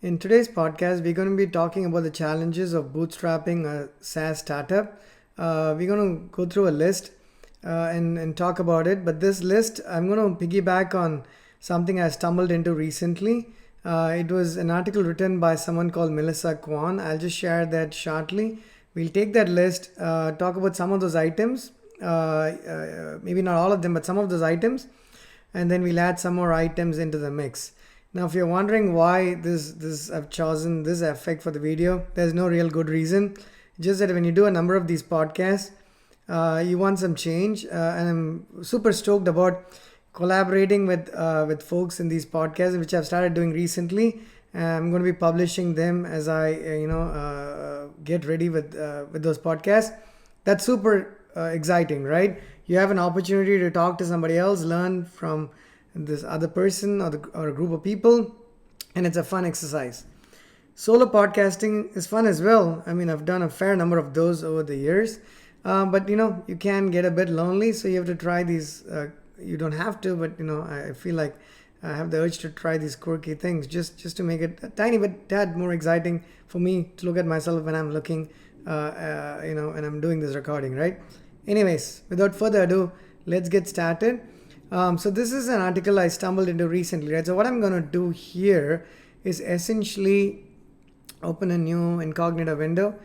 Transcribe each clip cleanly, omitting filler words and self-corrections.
In today's podcast, we're going to be talking about the challenges of bootstrapping a SaaS startup. We're going to go through a list and talk about it. But this list, I'm going to piggyback on something I stumbled into recently. It was an article written by someone called Melissa Kwan. I'll just share that shortly. We'll take that list, talk about some of those items, maybe not all of them, but some of those items, and then we'll add some more items into the mix. Now, if you're wondering why this I've chosen this effect for the video, there's no real good reason. Just that when you do a number of these podcasts, you want some change, and I'm super stoked about collaborating with folks in these podcasts, which I've started doing recently. I'm going to be publishing them as I get ready with those podcasts. That's super exciting, right? You have an opportunity to talk to somebody else, learn from this other person or a group of people, and it's a fun exercise. Solo podcasting is fun as well. I mean, I've done a fair number of those over the years, but you can get a bit lonely, so you have to try these. You don't have to, but I feel like I have the urge to try these quirky things just to make it a tiny bit tad more exciting for me to look at myself when I'm looking, and I'm doing this recording, right? Anyways, without further ado, let's get started. So this is an article I stumbled into recently, right? So what I'm going to do here is essentially open a new incognito window,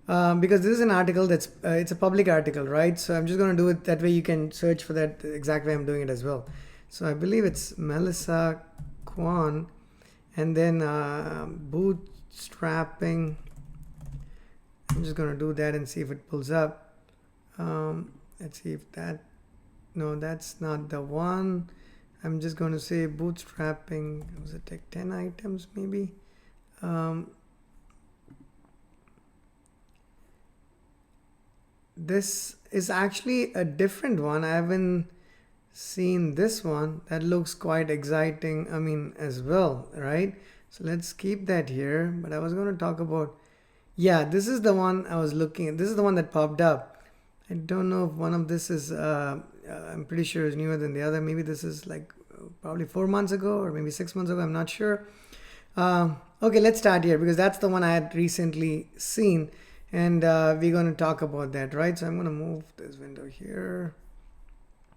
because this is an article that's it's a public article, right? So I'm just going to do it that way. You can search for that the exact way I'm doing it as well. So I believe it's Melissa Kwan, and then bootstrapping. I'm just going to do that and see if it pulls up. Let's see if that. No, that's not the one. I'm just going to say bootstrapping. Was it like 10 items maybe? This is actually a different one. I haven't seen this one. That looks quite exciting. I mean, as well, right? So let's keep that here. But I was going to talk about, yeah, this is the one I was looking at. This is the one that popped up. I don't know if one of this is, I'm pretty sure is newer than the other. Maybe this is like probably 4 months ago or maybe 6 months ago. I'm not sure. Okay, let's start here because that's the one I had recently seen. And we're going to talk about that, right? So I'm going to move this window here.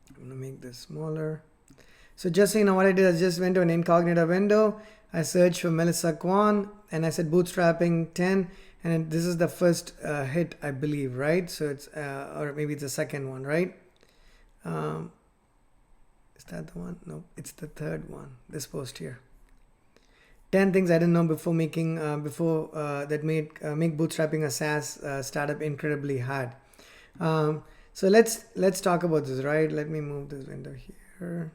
I'm going to make this smaller. So just so you know what I did, I just went to an incognito window. I searched for Melissa Kwan and I said bootstrapping 10. And this is the first hit, I believe, right? So it's, or maybe it's the second one, right? Is that the one? No, it's the third one, this post here. 10 things I didn't know before making, that make bootstrapping a SaaS startup incredibly hard. So let's talk about this, right? Let me move this window here.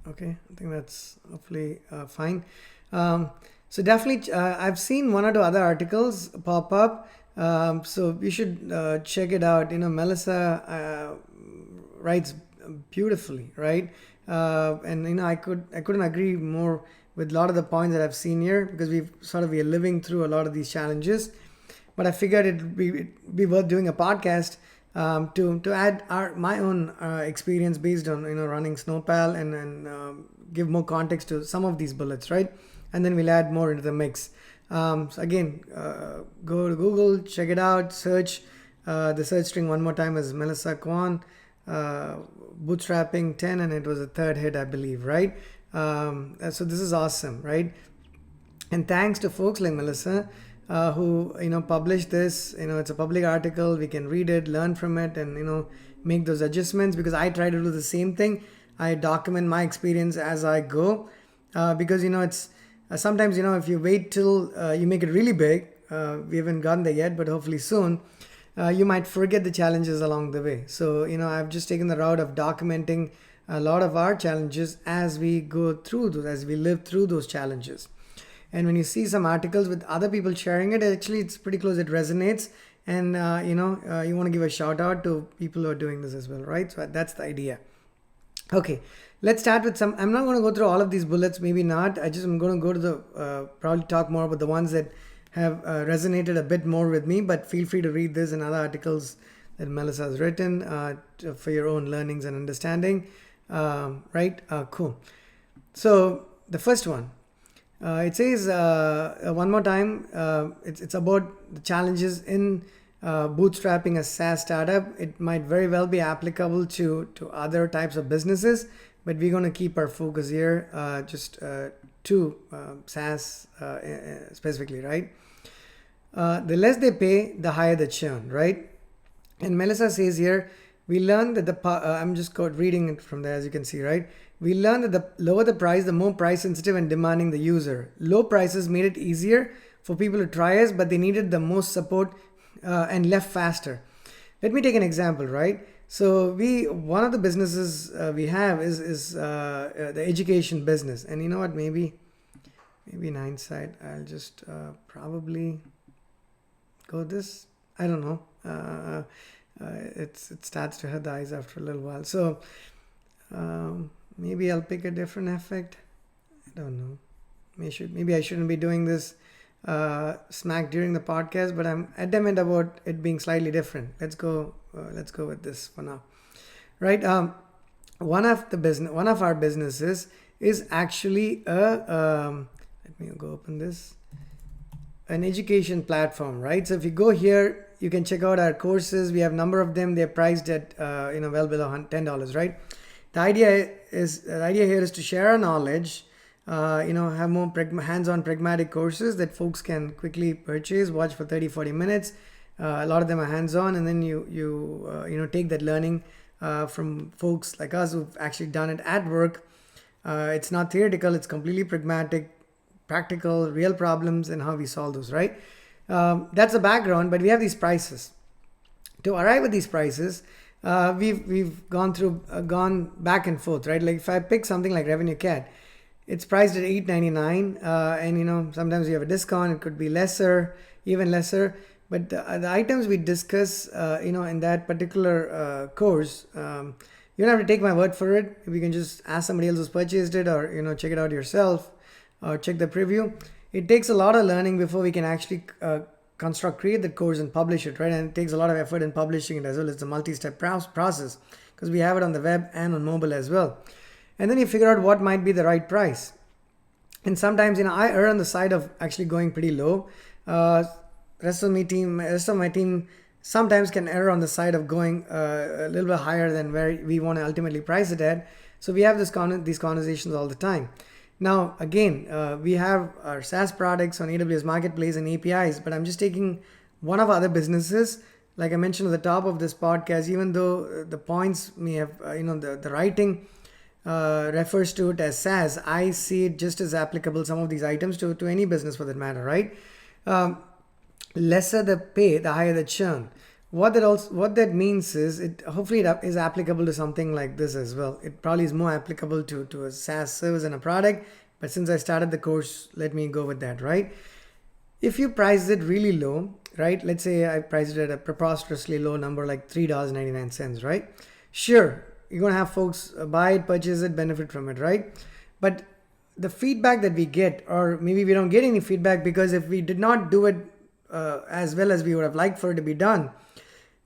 Okay, I think that's hopefully fine. So definitely, I've seen one or two other articles pop up. So you should check it out. Melissa writes beautifully, right? And I couldn't agree more with a lot of the points that I've seen here because we're living through a lot of these challenges. But I figured it'd be worth doing a podcast to add my own experience based on running Snowpal and give more context to some of these bullets, right? And then we'll add more into the mix. So again, go to Google, check it out, search. The search string one more time is Melissa Kwan, bootstrapping 10, and it was a third hit, I believe, right? So this is awesome, right? And thanks to folks like Melissa who published this. It's a public article. We can read it, learn from it, and make those adjustments because I try to do the same thing. I document my experience as I go because it's sometimes if you wait till you make it really big, we haven't gotten there yet, but hopefully soon, you might forget the challenges along the way. So I've just taken the route of documenting a lot of our challenges as we go through those, as we live through those challenges. And when you see some articles with other people sharing it, actually it's pretty close, it resonates, and you want to give a shout out to people who are doing this as well, right? So that's the idea. Okay, let's start with some. I'm not going to go through all of these bullets, maybe not. I'm going to go to the probably talk more about the ones that have resonated a bit more with me, but feel free to read this and other articles that Melissa has written for your own learnings and understanding. Right? Cool. So the first one. It says one more time, it's about the challenges in bootstrapping a SaaS startup. It might very well be applicable to other types of businesses, but we're going to keep our focus here just to SaaS specifically, right? The less they pay, the higher the churn, right? And Melissa says here, we learned that I'm just reading it from there, as you can see, right? We learned that the lower the price, the more price sensitive and demanding the user. Low prices made it easier for people to try us, but they needed the most support and left faster. Let me take an example, right? So one of the businesses we have is the education business, and you know what? Maybe in hindsight, I'll just probably go this. I don't know. It starts to hurt the eyes after a little while. So maybe I'll pick a different effect. I don't know. Maybe I shouldn't be doing this smack during the podcast, but I'm adamant about it being slightly different. Let's go with this for now, right? One of our businesses is actually let me go open this, an education platform, right? So if you go here, you can check out our courses. We have a number of them. They're priced at well below $10, right? The idea here is to share our knowledge, have more hands-on pragmatic courses that folks can quickly purchase, watch for 30-40 minutes. A lot of them are hands-on, and then you take that learning from folks like us who've actually done it at work. It's not theoretical, it's completely pragmatic, practical, real problems and how we solve those, right? That's the background, but we have these prices. To arrive at these prices, we've gone back and forth, right? Like if I pick something like Revenue Cat, it's priced at $8.99, and sometimes you have a discount. It could be even lesser. But the items we discuss, in that particular course, you don't have to take my word for it. We can just ask somebody else who's purchased it, or check it out yourself, or check the preview. It takes a lot of learning before we can actually create the course and publish it, right? And it takes a lot of effort in publishing it as well. It's a multi-step process because we have it on the web and on mobile as well. And then you figure out what might be the right price. And sometimes, I err on the side of actually going pretty low. Rest of my team sometimes can err on the side of going a little bit higher than where we want to ultimately price it at. So we have these conversations all the time. Now, again, we have our SaaS products on AWS Marketplace and APIs, but I'm just taking one of our other businesses. Like I mentioned at the top of this podcast, even though the points may have, the writing refers to it as SaaS, I see it just as applicable, some of these items, to any business for that matter, right? Lesser the pay, the higher the churn. What that means is hopefully it is applicable to something like this as well. It probably is more applicable to a SaaS service and a product, but since I started the course, let me go with that, right? If you price it really low, right? Let's say I priced it at a preposterously low number like $3.99, right? Sure, you're going to have folks buy it, purchase it, benefit from it, right? But the feedback that we get, or maybe we don't get any feedback because if we did not do it as well as we would have liked for it to be done,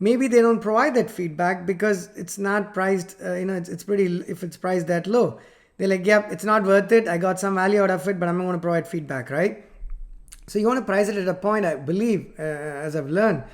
maybe they don't provide that feedback because it's not priced, if it's priced that low. They're like, yep, it's not worth it. I got some value out of it, but I'm not going to provide feedback, right? So you want to price it at a point, I believe, as I've learned,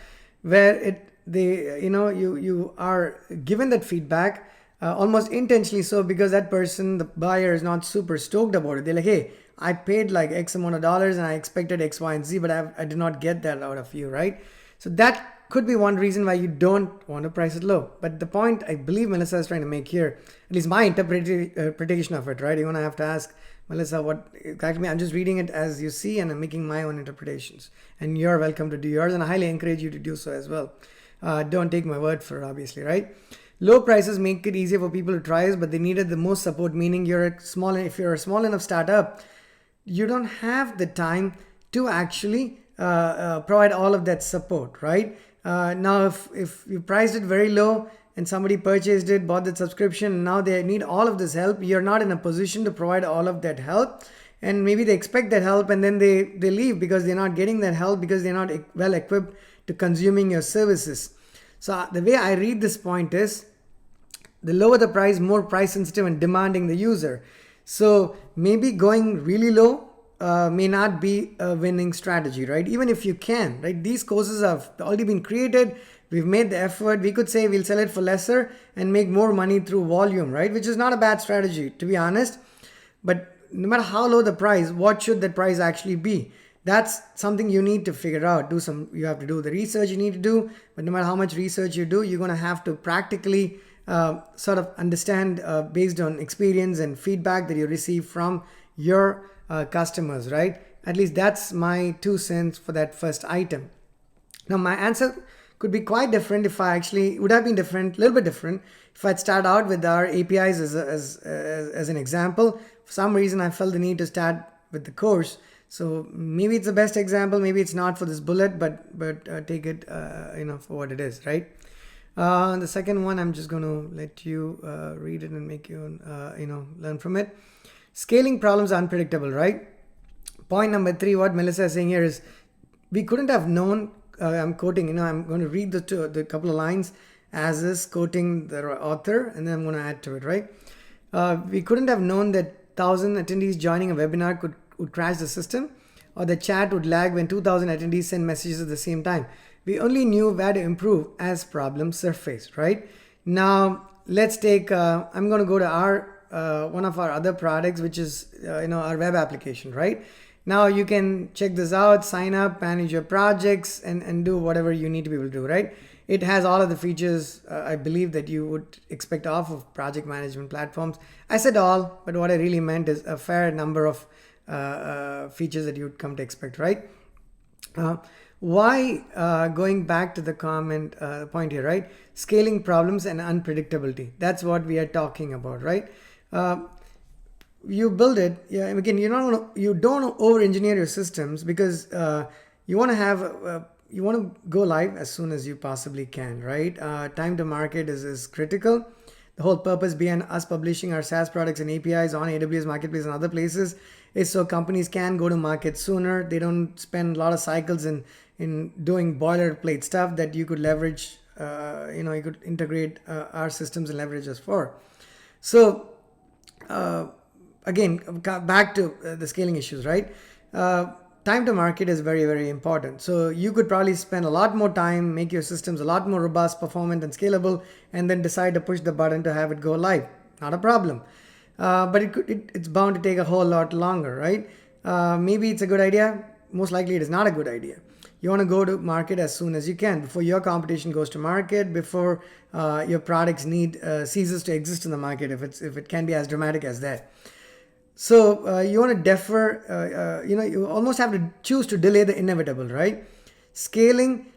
where you are given that feedback almost intentionally so, because that person, the buyer, is not super stoked about it. They're like, hey, I paid like X amount of dollars and I expected X, Y, and Z, but I did not get that out of you, right? So that could be one reason why you don't want to price it low. But the point I believe Melissa is trying to make here, at least my interpretation of it, right? You're going to have to ask Melissa what exactly. I'm just reading it as you see and I'm making my own interpretations. And you're welcome to do yours, and I highly encourage you to do so as well. Don't take my word for it, obviously, right? Low prices make it easier for people to try us, but they needed the most support, meaning if you're a small enough startup, you don't have the time to actually provide all of that support, right? Now, if you priced it very low and somebody purchased it, bought the subscription, and now they need all of this help, you're not in a position to provide all of that help. And maybe they expect that help and then they leave because they're not getting that help because they're not well equipped to consuming your services. So the way I read this point is, the lower the price, more price sensitive and demanding the user. So maybe going really low may not be a winning strategy, right? Even if you can, right? These courses have already been created. We've made the effort. We could say we'll sell it for lesser and make more money through volume, right? Which is not a bad strategy, to be honest. But no matter how low the price, what should that price actually be? That's something you need to figure out. You have to do the research you need to do. But no matter how much research you do, you're going to have to practically sort of understand based on experience and feedback that you receive from your customers, right? At least that's my 2 cents for that first item. Now, my answer could be quite different if I actually would have been different, a little bit different, if I'd start out with our APIs as an example. For some reason, I felt the need to start with the course. So maybe it's the best example, maybe it's not for this bullet, but take it, for what it is, right? The second one, I'm just going to let you read it and make you, learn from it. Scaling problems are unpredictable, right? Point number 3, what Melissa is saying here is, we couldn't have known, I'm quoting, I'm going to read the couple of lines as is, quoting the author, and then I'm going to add to it, right? We couldn't have known that 1,000 attendees joining a webinar would crash the system, or the chat would lag when 2,000 attendees send messages at the same time. We only knew where to improve as problems surfaced, right? Now, let's take, I'm going to go to our one of our other products, which is, our web application, right? Now you can check this out, sign up, manage your projects, and do whatever you need to be able to do, right? It has all of the features, I believe, that you would expect off of project management platforms. I said all, but what I really meant is a fair number of features that you'd come to expect, right? Going back to the point here, right? Scaling problems and unpredictability. That's what we are talking about, right? You build it. Yeah, again, you don't over-engineer your systems, because you want to go live as soon as you possibly can, right? Time to market is critical. The whole purpose behind us publishing our SaaS products and APIs on AWS Marketplace and other places is so companies can go to market sooner. They don't spend a lot of cycles in doing boilerplate stuff that you could leverage. You could integrate our systems and leverage us for. So again, back to the scaling issues, right? Time to market is very, very important. So you could probably spend a lot more time, make your systems a lot more robust, performant, and scalable, and then decide to push the button to have it go live. Not a problem. But it's bound to take a whole lot longer, right? Maybe it's a good idea. Most likely it is not a good idea. You want to go to market as soon as you can, before your competition goes to market, before your product's need ceases to exist in the market, if it can be as dramatic as that. So you want to defer, you almost have to choose to delay the inevitable, right? Scaling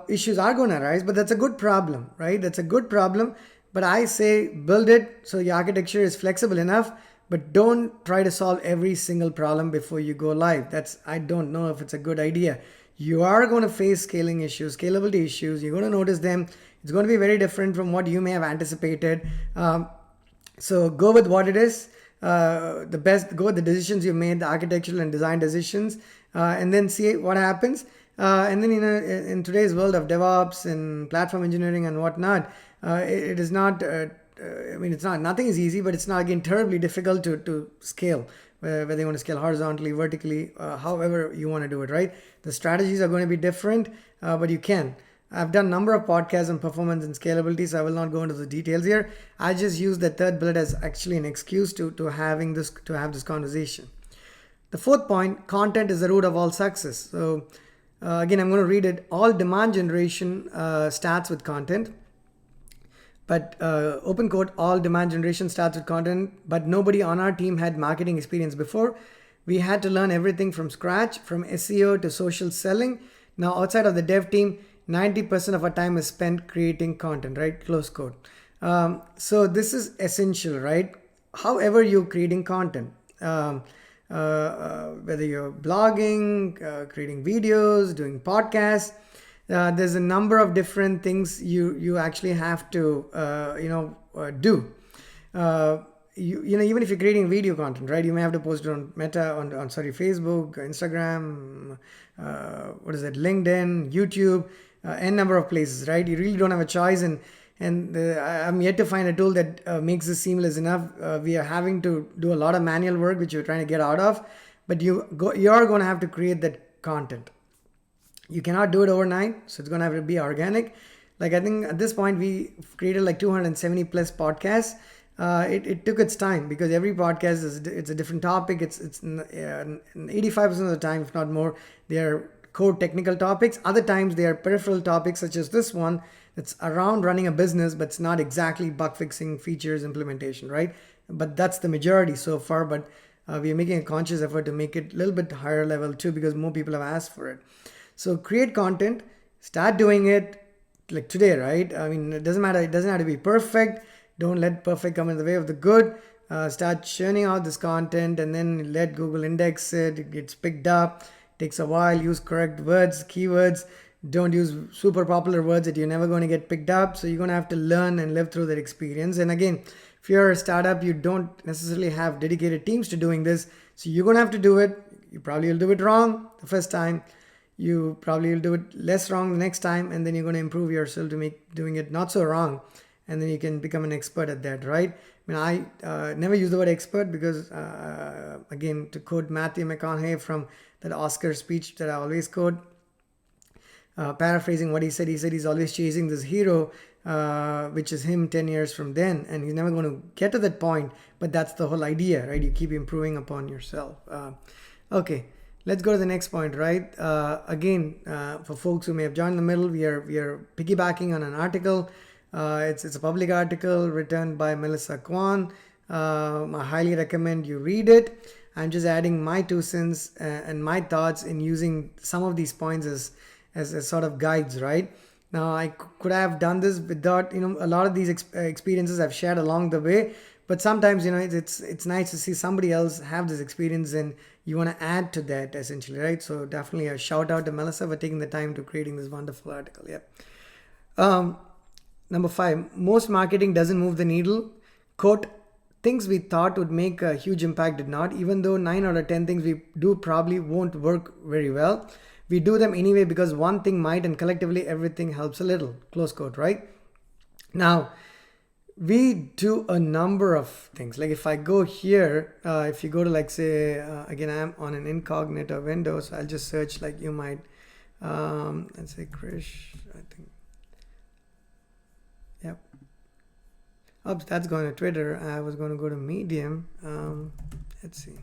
issues are going to arise, but that's a good problem, right? That's a good problem. But I say build it so your architecture is flexible enough, but don't try to solve every single problem before you go live. I don't know if it's a good idea. You are going to face scaling issues, scalability issues. You're going to notice them. It's going to be very different from what you may have anticipated. So go with what it is. Go with the decisions you made, the architectural and design decisions, and then see what happens. And then, in today's world of DevOps and platform engineering and whatnot, it is not, nothing is easy, but it's not, again, terribly difficult to scale, whether you want to scale horizontally, vertically, however you want to do it, right? The strategies are going to be different, but you can. I've done a number of podcasts on performance and scalability, so I will not go into the details here. I just use the third bullet as actually an excuse to have this conversation. The fourth point, content is the root of all success. So again, I'm going to read it. All demand generation starts with content. But open quote, all demand generation starts with content, but nobody on our team had marketing experience before. We had to learn everything from scratch, from SEO to social selling. Now, outside of the dev team, 90% of our time is spent creating content, right? Close quote. So this is essential, right? However you're creating content, whether you're blogging, creating videos, doing podcasts, there's a number of different things you actually have to do. Even if you're creating video content, right? You may have to post it on Facebook, Instagram, LinkedIn, YouTube, n number of places, right? You really don't have a choice, and and I'm yet to find a tool that makes this seamless enough. We are having to do a lot of manual work, which we're trying to get out of, but you're going to have to create that content. You cannot do it overnight, so it's going to have to be organic. Like, I think at this point we created like 270 plus podcasts. It took its time, because every podcast it's a different topic. It's 85% of the time, if not more, they are core technical topics. Other times they are peripheral topics, such as this one. It's around running a business, but it's not exactly bug fixing, features, implementation, right? But that's the majority so far. But we are making a conscious effort to make it a little bit higher level too, because more people have asked for it. So create content, start doing it like today, right? I mean, it doesn't matter. It doesn't have to be perfect. Don't let perfect come in the way of the good. Start churning out this content, and then let Google index it. It gets picked up. Takes a while. Use correct words, keywords. Don't use super popular words that you're never going to get picked up. So you're going to have to learn and live through that experience. And again, if you're a startup, you don't necessarily have dedicated teams to doing this. So you're going to have to do it. You probably will do it wrong the first time. You probably will do it less wrong the next time, and then you're going to improve yourself to make doing it not so wrong, and then you can become an expert at that, right? I mean, I never use the word expert because, again, to quote Matthew McConaughey from that Oscar speech that I always quote, paraphrasing what he said he's always chasing this hero, which is him 10 years from then, and he's never going to get to that point, but that's the whole idea, right? You keep improving upon yourself. Okay. Let's go to the next point, right? Again, for folks who may have joined in the middle, we are piggybacking on an article. It's a public article written by Melissa Kwan. I highly recommend you read it. I'm just adding my 2 cents and my thoughts in using some of these points as sort of guides, right? Now, I could have done this without, a lot of these experiences I've shared along the way. But sometimes, it's nice to see somebody else have this experience, and you want to add to that essentially, right? So definitely a shout out to Melissa for taking the time to creating this wonderful article. Yeah. Number 5, most marketing doesn't move the needle. Quote, things we thought would make a huge impact did not, even though 9 out of 10 things we do probably won't work very well. We do them anyway because one thing might, and collectively everything helps a little. Close quote, right? Now, we do a number of things. Like if I go here, if you go to like say, again, I'm on an incognito window, so I'll just search like you might, let's say Krish, I think. Yep. Oops, that's going to Twitter. I was going to go to Medium. Let's see.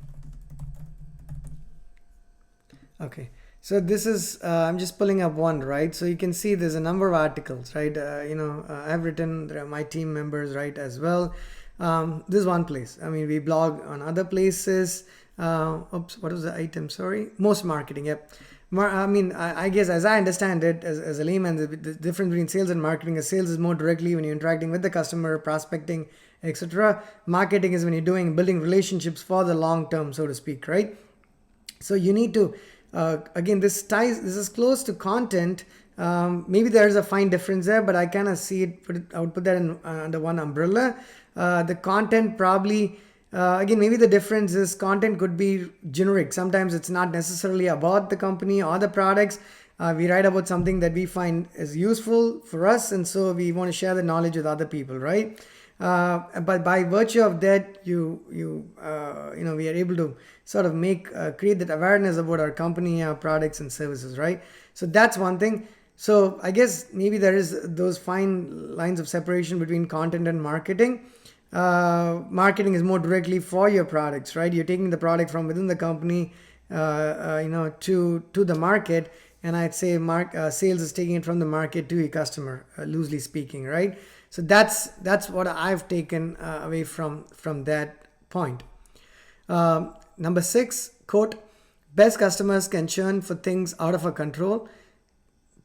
Okay. So this is, I'm just pulling up one, right? So you can see there's a number of articles, right? I've written, there are my team members, right, as well. This is one place. I mean, we blog on other places. Oops, what was the item? Sorry. Most marketing, yep. I guess as I understand it, as a layman, the difference between sales and marketing is sales is more directly when you're interacting with the customer, prospecting, etc. Marketing is when you're building relationships for the long term, so to speak, right? So you need to, again, this is close to content. Maybe there's a fine difference there, but I kind of see it, I would put that in under one umbrella. The content probably, again, maybe the difference is content could be generic. Sometimes it's not necessarily about the company or the products. We write about something that we find is useful for us, and so we want to share the knowledge with other people, right? But by virtue of that, we are able to sort of create that awareness about our company, our products and services, right? So that's one thing. So I guess maybe there is those fine lines of separation between content and marketing. Marketing is more directly for your products, right? You're taking the product from within the company, to the market, and I'd say sales is taking it from the market to your customer, loosely speaking, right? So that's what I've taken away from that point. Number 6, quote, best customers can churn for things out of our control.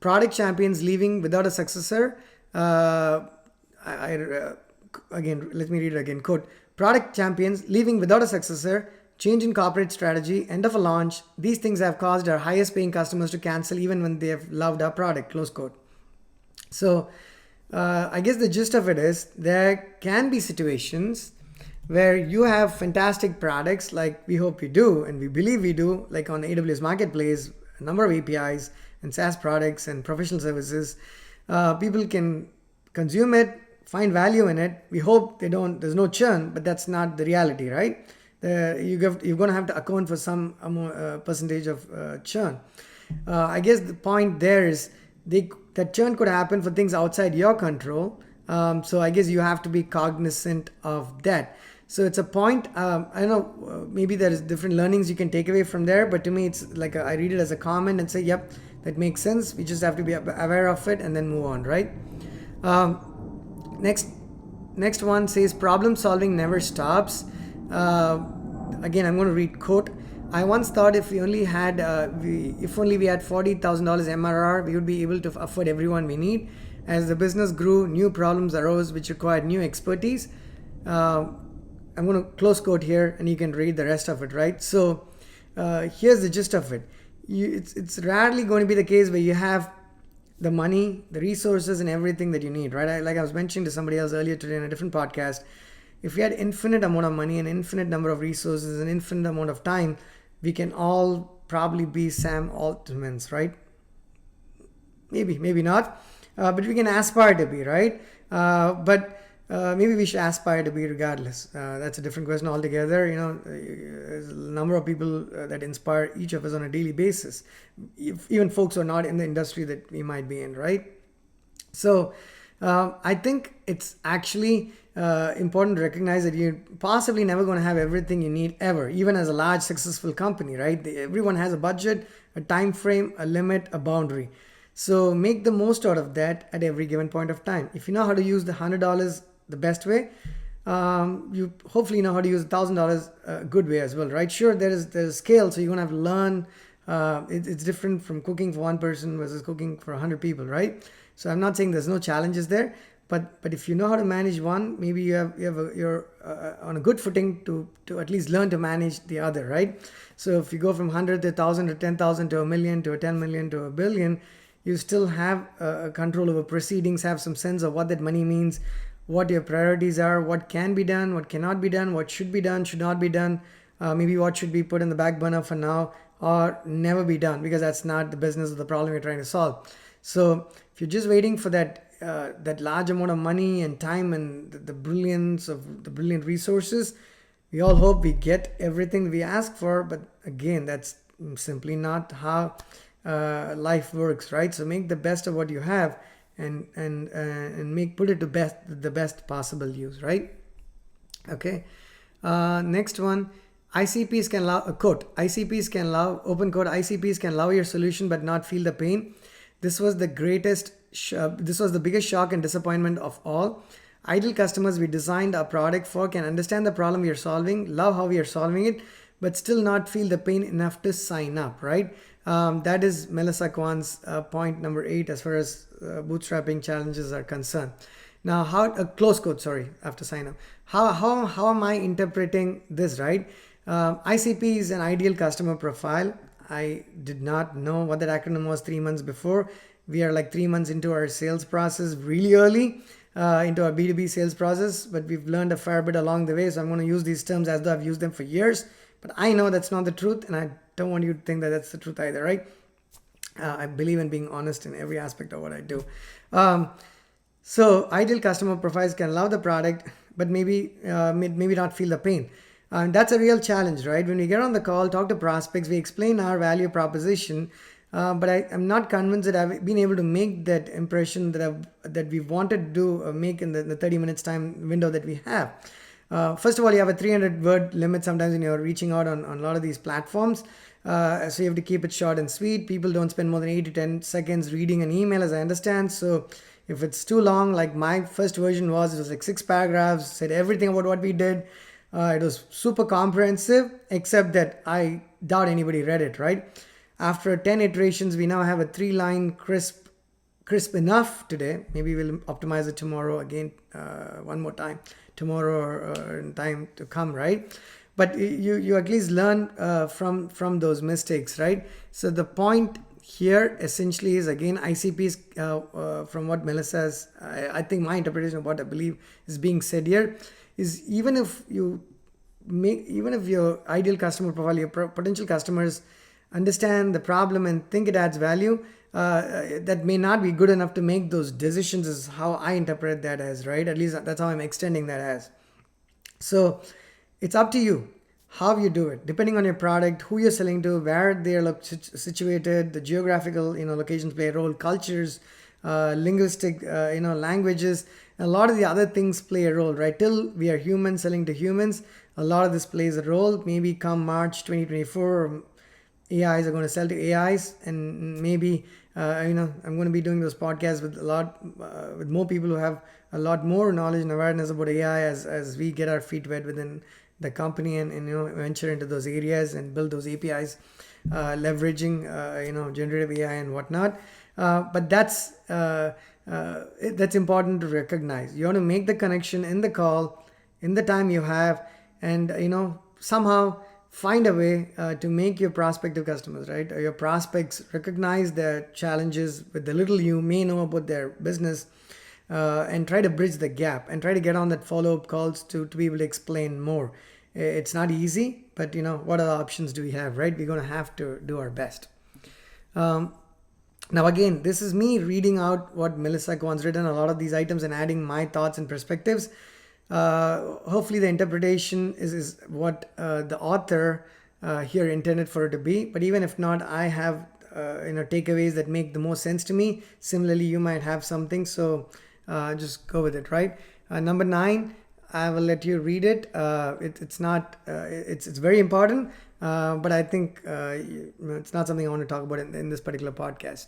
Product champions leaving without a successor. Again, let me read it again. Quote, product champions leaving without a successor, change in corporate strategy, end of a launch. These things have caused our highest paying customers to cancel even when they have loved our product, close quote. So I guess the gist of it is there can be situations where you have fantastic products like we hope we do and we believe we do, like on AWS Marketplace, a number of APIs and SaaS products and professional services. People can consume it, find value in it. We hope there's no churn, but that's not the reality, right? You're going to have to account for some percentage of churn. I guess the point there is that churn could happen for things outside your control. So I guess you have to be cognizant of that. So it's a point. I don't know. Maybe there's different learnings you can take away from there, but to me, it's like I read it as a comment and say, "Yep, that makes sense." We just have to be aware of it and then move on, right? Next one says problem solving never stops. Again, I'm going to read quote. I once thought if we only had $40,000 MRR, we would be able to afford everyone we need. As the business grew, new problems arose which required new expertise. I'm going to close quote here, and you can read the rest of it, right? So here's the gist of it. It's rarely going to be the case where you have the money, the resources, and everything that you need, right? Like I was mentioning to somebody else earlier today in a different podcast, if we had infinite amount of money, an infinite number of resources, an infinite amount of time, we can all probably be Sam Altmans, right? Maybe not, but we can aspire to be, right? But maybe we should aspire to be regardless. That's a different question altogether. There's a number of people that inspire each of us on a daily basis, even folks who are not in the industry that we might be in, right? So I think it's actually important to recognize that you're possibly never going to have everything you need ever, even as a large successful company, right? Everyone has a budget, a time frame, a limit, a boundary. So make the most out of that at every given point of time. If you know how to use the $100 the best way, you hopefully know how to use $1,000 a good way as well, right? Sure, there's scale, so you're gonna have to learn. It's different from cooking for one person versus cooking for 100 people, right? So I'm not saying there's no challenges there, but if you know how to manage one, maybe you're on a good footing to at least learn to manage the other, right? So if you go from 100 to 1,000 to 10,000 to a million to a 10 million to a billion, you still have control over proceedings, have some sense of what that money means, what your priorities are, what can be done, what cannot be done, what should be done, should not be done, maybe what should be put in the back burner for now or never be done, because that's not the business of the problem you're trying to solve. So if you're just waiting for that large amount of money and time and the brilliance of the brilliant resources, we all hope we get everything we ask for, but again, that's simply not how life works, right? So make the best of what you have and put it to the best possible use, right? Okay. Next one, ICPs can love, quote, ICPs can love, open quote, ICPs can love your solution but not feel the pain. This was the biggest shock and disappointment of all. Ideal customers we designed our product for can understand the problem we are solving, love how we are solving it, but still not feel the pain enough to sign up, right? That is Melissa Kwan's point number 8 as far as bootstrapping challenges are concerned. Now, close quote, sorry, after sign up. How am I interpreting this, right? ICP is an ideal customer profile. I did not know what that acronym was 3 months before. We are like 3 months into our sales process, really early into our B2B sales process, but we've learned a fair bit along the way. So I'm going to use these terms as though I've used them for years, but I know that's not the truth, and I don't want you to think that that's the truth either, right? I believe in being honest in every aspect of what I do. So ideal customer profiles can love the product, but maybe not feel the pain. That's a real challenge, right? When we get on the call, talk to prospects, we explain our value proposition, but I'm not convinced that I've been able to make that impression that we wanted to make in the 30 minutes time window that we have. First of all, you have a 300 word limit sometimes when you're reaching out on a lot of these platforms. So you have to keep it short and sweet. People don't spend more than 8 to 10 seconds reading an email, as I understand. So if it's too long, like my first version it was like 6 paragraphs, said everything about what we did. It was super comprehensive, except that I doubt anybody read it, right? After 10 iterations, we now have a 3-line crisp enough today. Maybe we'll optimize it tomorrow again, one more time, tomorrow or in time to come, right? But you at least learn from those mistakes, right? So the point here essentially is, again, ICPs, from what Melissa says, I think my interpretation of what I believe is being said here is even if your ideal customer profile, your potential customers understand the problem and think it adds value, that may not be good enough to make those decisions, is how I interpret that as, right? At least that's how I'm extending that as. So it's up to you how you do it, depending on your product, who you're selling to, where they're situated, the geographical, locations play a role, cultures, linguistic, languages, a lot of the other things play a role, right? Till we are humans selling to humans, a lot of this plays a role. Maybe come March 2024, AIs are going to sell to AIs, and maybe I'm going to be doing those podcasts with with more people who have a lot more knowledge and awareness about AI as we get our feet wet within the company and venture into those areas and build those APIs, leveraging generative AI and whatnot. But that's important to recognize. You want to make the connection in the call, in the time you have, and somehow find a way to make your prospective customers, right, or your prospects, recognize their challenges with the little you may know about their business, and try to bridge the gap and try to get on that follow-up calls to be able to explain more. It's not easy, but what other options do we have, right? We're going to have to do our best. Now again, this is me reading out what Melissa Kwan's written, a lot of these items, and adding my thoughts and perspectives. Hopefully the interpretation is what the author here intended for it to be. But even if not, I have takeaways that make the most sense to me. Similarly, you might have something, so just go with it, right? Number 9, I will let you read it. It's very important, but I think it's not something I want to talk about in this particular podcast.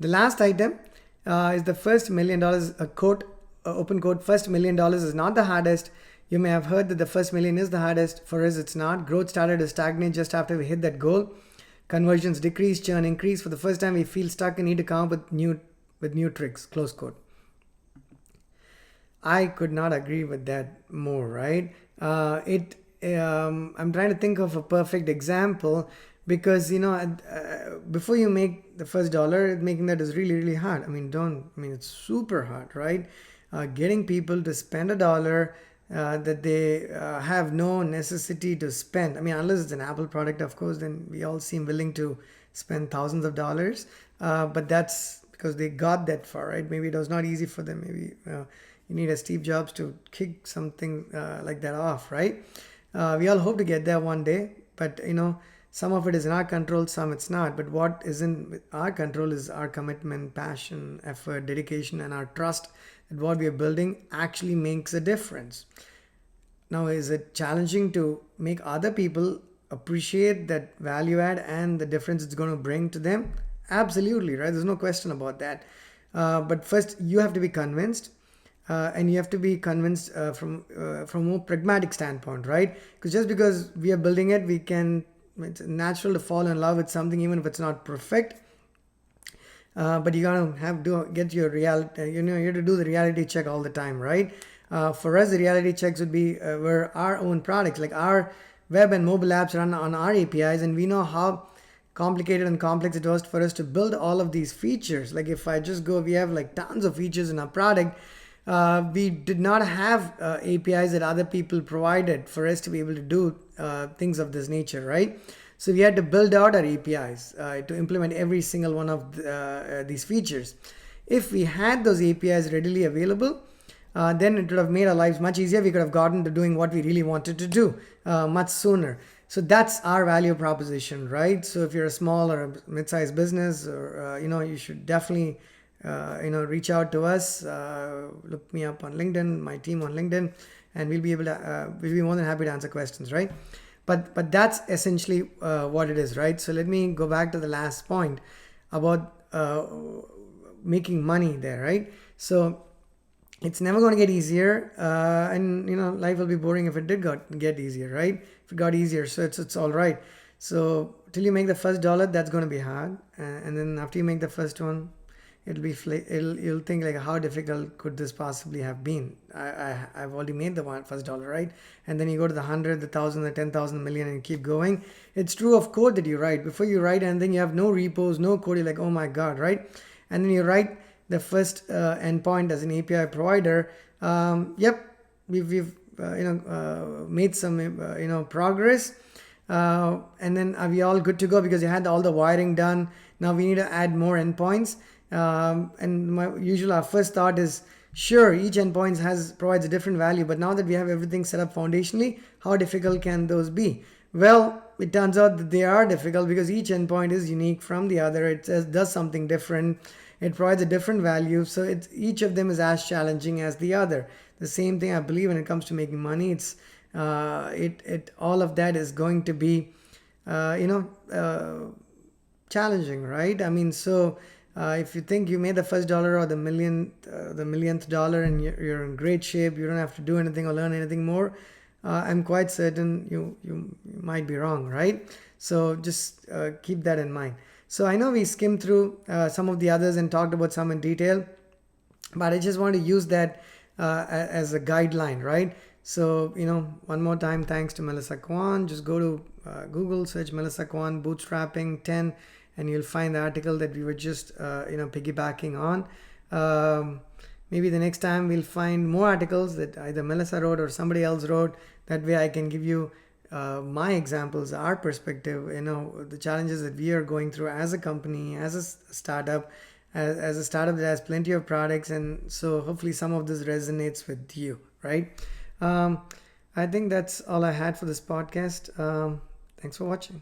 The last item is the first $1 million, a quote, open quote, first $1 million is not the hardest. You may have heard that the first million is the hardest. For us, it's not. Growth started to stagnate just after we hit that goal. Conversions decrease, churn increase. For the first time, we feel stuck and need to come up with new tricks, close quote. I could not agree with that more, right? I'm trying to think of a perfect example, because before you make the first dollar, making that is really, really hard. It's super hard, right? Getting people to spend $1 that they have no necessity to spend. Unless it's an Apple product, of course, then we all seem willing to spend thousands of dollars. But that's because they got that far, right? Maybe it was not easy for them. Maybe you need a Steve Jobs to kick something like that off, right? We all hope to get there one day, but some of it is in our control, some it's not. But what is in our control is our commitment, passion, effort, dedication, and our trust that what we are building actually makes a difference. Now, is it challenging to make other people appreciate that value add and the difference it's going to bring to them? Absolutely, right? There's no question about that. But first, you have to be convinced. And you have to be convinced from a more pragmatic standpoint, right? Because just because we are building it, it's natural to fall in love with something, even if it's not perfect. But you gotta get your reality. You have to do the reality check all the time, right? For us, the reality checks would be where our own products, like our web and mobile apps, run on our APIs, and we know how complicated and complex it was for us to build all of these features. Like if I just go, we have like tons of features in our product. We did not have APIs that other people provided for us to be able to do things of this nature, right? So we had to build out our APIs to implement every single one of these features. If we had those APIs readily available, then it would have made our lives much easier. We could have gotten to doing what we really wanted to do much sooner. So that's our value proposition, right? So if you're a small or a mid-sized business, or you should definitely reach out to us. Look me up on LinkedIn, my team on LinkedIn, and we'll be more than happy to answer questions, right? But that's essentially what it is, right? So let me go back to the last point about making money there, right? So it's never going to get easier, and life will be boring if it did get easier, right? If it got easier, so it's all right. So till you make the first dollar, that's going to be hard, and then after you make the first one, you'll think like, how difficult could this possibly have been? I've already made the first dollar, right? And then you go to the 100, the 1,000, the 10,000, million, and you keep going. It's true of code that you write. Before you write anything, you have no repos, no code. You're like, oh my God, right? And then you write the first endpoint as an API provider. We've made some progress. And then are we all good to go because you had all the wiring done? Now we need to add more endpoints. And our first thought is, sure, each endpoint provides a different value, but now that we have everything set up foundationally, how difficult can those be? Well, it turns out that they are difficult because each endpoint is unique from the other. It does something different. It provides a different value. So each of them is as challenging as the other. The same thing, I believe, when it comes to making money. All of that is going to be, challenging, right? I mean, so if you think you made the first dollar or the millionth dollar, and you're in great shape, you don't have to do anything or learn anything more, I'm quite certain you might be wrong, right? So just keep that in mind. So I know we skimmed through some of the others and talked about some in detail, but I just want to use that as a guideline, right? So, one more time, thanks to Melissa Kwan. Just go to Google, search Melissa Kwan bootstrapping 10, and you'll find the article that we were just piggybacking on. Maybe the next time we'll find more articles that either Melissa wrote or somebody else wrote. That way I can give you my examples, our perspective, the challenges that we are going through as a company, as a startup, as a startup that has plenty of products. And so hopefully some of this resonates with you, right? I think that's all I had for this podcast. Thanks for watching.